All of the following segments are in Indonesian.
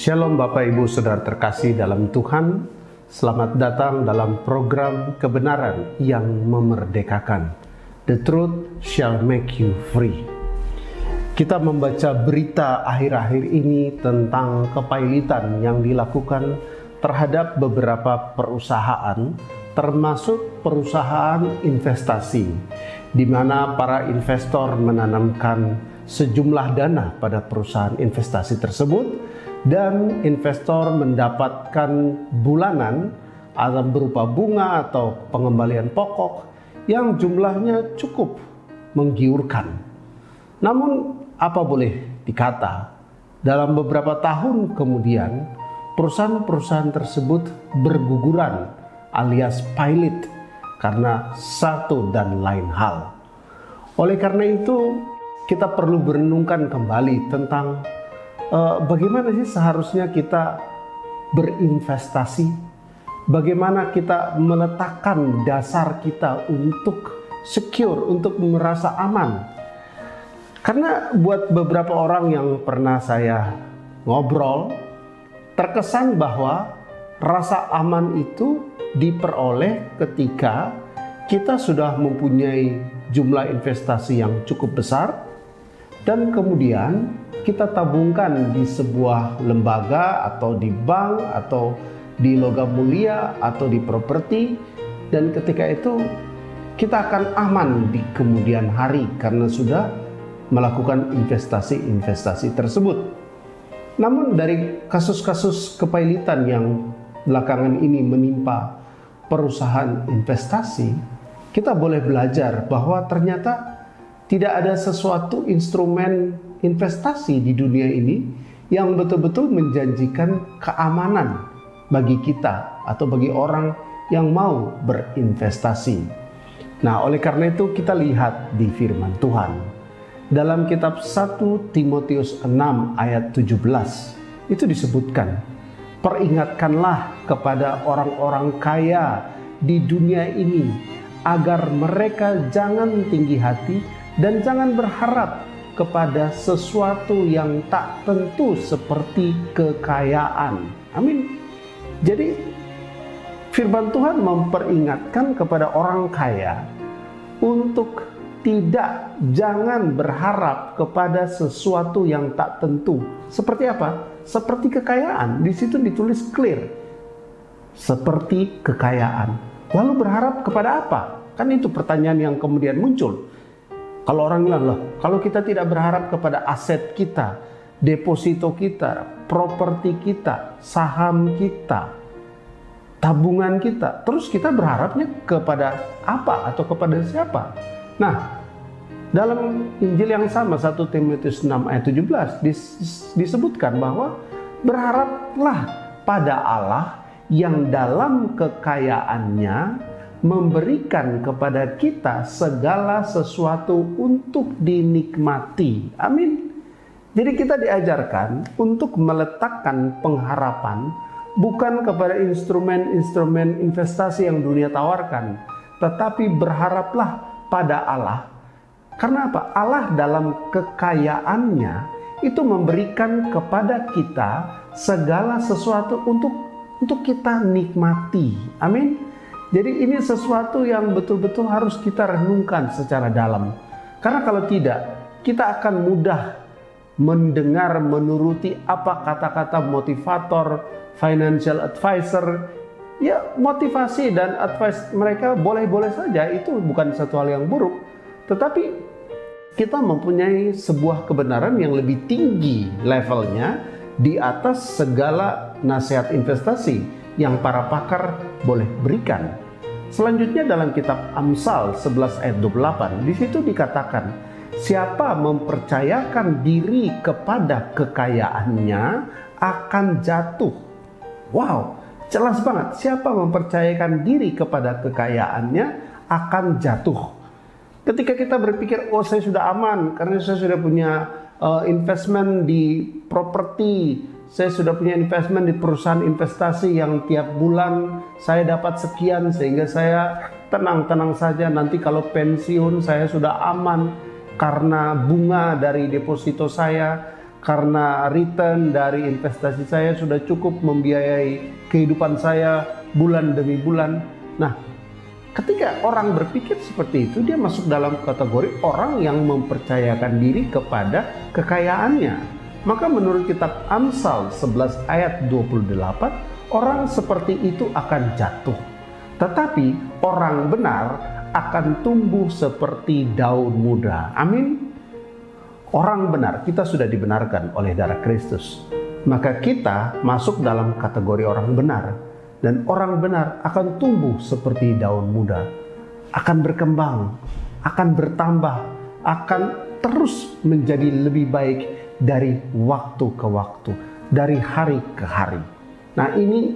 Shalom Bapak Ibu Saudara terkasih dalam Tuhan. Selamat datang dalam program kebenaran yang memerdekakan. The truth shall make you free. Kita membaca berita akhir-akhir ini tentang kepailitan yang dilakukan terhadap beberapa perusahaan, termasuk perusahaan investasi, di mana para investor menanamkan sejumlah dana pada perusahaan investasi tersebut, dan investor mendapatkan bulanan atau berupa bunga atau pengembalian pokok yang jumlahnya cukup menggiurkan. Namun apa boleh dikata, dalam beberapa tahun kemudian perusahaan-perusahaan tersebut berguguran alias pailit karena satu dan lain hal. Oleh karena itu kita perlu berenungkan kembali tentang bagaimana sih seharusnya kita berinvestasi, bagaimana kita meletakkan dasar kita untuk secure, untuk merasa aman. Karena buat beberapa orang yang pernah saya ngobrol, terkesan bahwa rasa aman itu diperoleh ketika kita sudah mempunyai jumlah investasi yang cukup besar, dan kemudian kita tabungkan di sebuah lembaga atau di bank atau di logam mulia atau di properti, dan ketika itu kita akan aman di kemudian hari karena sudah melakukan investasi-investasi tersebut. Namun dari kasus-kasus kepailitan yang belakangan ini menimpa perusahaan investasi, kita boleh belajar bahwa ternyata tidak ada sesuatu instrumen investasi di dunia ini yang betul-betul menjanjikan keamanan bagi kita atau bagi orang yang mau berinvestasi. Nah, oleh karena itu kita lihat di firman Tuhan. Dalam kitab 1 Timotius 6 ayat 17 itu disebutkan, "Peringatkanlah kepada orang-orang kaya di dunia ini agar mereka jangan tinggi hati dan jangan berharap kepada sesuatu yang tak tentu seperti kekayaan." Amin. Jadi firman Tuhan memperingatkan kepada orang kaya untuk jangan berharap kepada sesuatu yang tak tentu. Seperti apa? Seperti kekayaan. Di situ ditulis clear. Seperti kekayaan. Lalu berharap kepada apa? Kan itu pertanyaan yang kemudian muncul. Kalau orang bilang, loh, kalau kita tidak berharap kepada aset kita, deposito kita, properti kita, saham kita, tabungan kita, terus kita berharapnya kepada apa atau kepada siapa? Nah, dalam Injil yang sama 1 Timotius 6 ayat 17 disebutkan bahwa berharaplah pada Allah yang dalam kekayaannya memberikan kepada kita segala sesuatu untuk dinikmati. Amin. Jadi kita diajarkan untuk meletakkan pengharapan bukan kepada instrumen-instrumen investasi yang dunia tawarkan, tetapi berharaplah pada Allah. Karena apa? Allah dalam kekayaannya itu memberikan kepada kita segala sesuatu untuk kita nikmati. Amin. Jadi ini sesuatu yang betul-betul harus kita renungkan secara dalam. Karena kalau tidak, kita akan mudah mendengar, menuruti apa kata-kata motivator, financial advisor. Ya, motivasi dan advice mereka boleh-boleh saja, itu bukan satu hal yang buruk. Tetapi kita mempunyai sebuah kebenaran yang lebih tinggi levelnya di atas segala nasihat investasi yang para pakar boleh berikan. Selanjutnya dalam kitab Amsal 11 ayat 28, di situ dikatakan, siapa mempercayakan diri kepada kekayaannya akan jatuh. Wow, Jelas banget, siapa mempercayakan diri kepada kekayaannya akan jatuh. Ketika kita berpikir, oh saya sudah aman karena saya sudah punya investment di properti, saya sudah punya investment di perusahaan investasi yang tiap bulan saya dapat sekian sehingga saya tenang-tenang saja, nanti kalau pensiun saya sudah aman karena bunga dari deposito saya, karena return dari investasi saya sudah cukup membiayai kehidupan saya bulan demi bulan. Nah, ketika orang berpikir seperti itu, dia masuk dalam kategori orang yang mempercayakan diri kepada kekayaannya. Maka menurut kitab Amsal 11 ayat 28, orang seperti itu akan jatuh. Tetapi orang benar akan tumbuh seperti daun muda. Amin. Orang benar, kita sudah dibenarkan oleh darah Kristus. Maka kita masuk dalam kategori orang benar. Dan orang benar akan tumbuh seperti daun muda. Akan berkembang, akan bertambah, akan terus menjadi lebih baik dari waktu ke waktu, dari hari ke hari. Nah, ini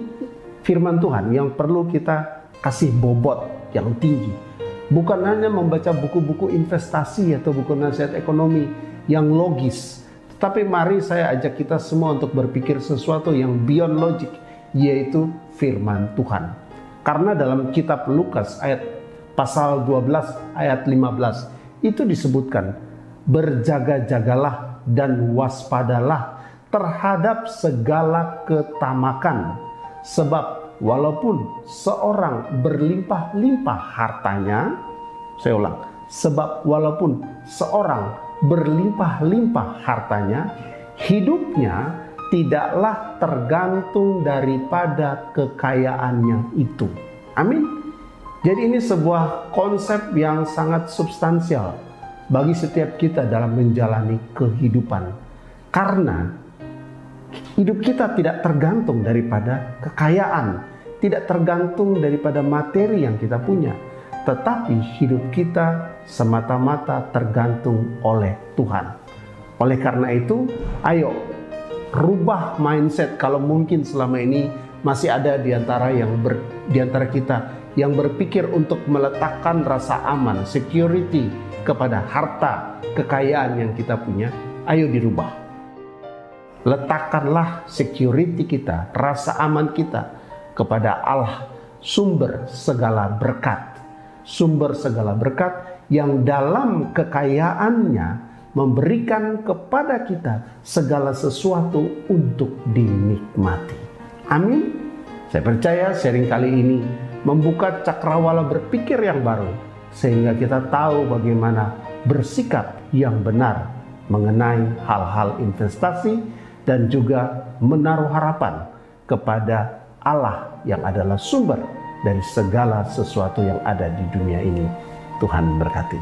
firman Tuhan yang perlu kita kasih bobot yang tinggi. Bukan hanya membaca buku-buku investasi atau buku nasihat ekonomi yang logis, tetapi mari saya ajak kita semua untuk berpikir sesuatu yang beyond logic, yaitu firman Tuhan. Karena dalam kitab Lukas pasal 12 ayat 15 itu disebutkan, berjaga-jagalah dan waspadalah terhadap segala ketamakan, sebab walaupun seorang berlimpah-limpah hartanya, saya ulang, sebab walaupun seorang berlimpah-limpah hartanya, hidupnya tidaklah tergantung daripada kekayaannya itu. Amin. Jadi ini sebuah konsep yang sangat substansial bagi setiap kita dalam menjalani kehidupan. Karena hidup kita tidak tergantung daripada kekayaan, tidak tergantung daripada materi yang kita punya, tetapi hidup kita semata-mata tergantung oleh Tuhan. Oleh karena itu, ayo rubah mindset. Kalau mungkin selama ini masih ada di antara kita yang berpikir untuk meletakkan rasa aman, security kepada harta, kekayaan yang kita punya, ayo dirubah. Letakkanlah security kita, rasa aman kita kepada Allah, sumber segala berkat. Sumber segala berkat yang dalam kekayaannya memberikan kepada kita segala sesuatu untuk dinikmati. Amin. Saya percaya sharing kali ini membuka cakrawala berpikir yang baru, sehingga kita tahu bagaimana bersikap yang benar mengenai hal-hal investasi dan juga menaruh harapan kepada Allah yang adalah sumber dari segala sesuatu yang ada di dunia ini. Tuhan berkati.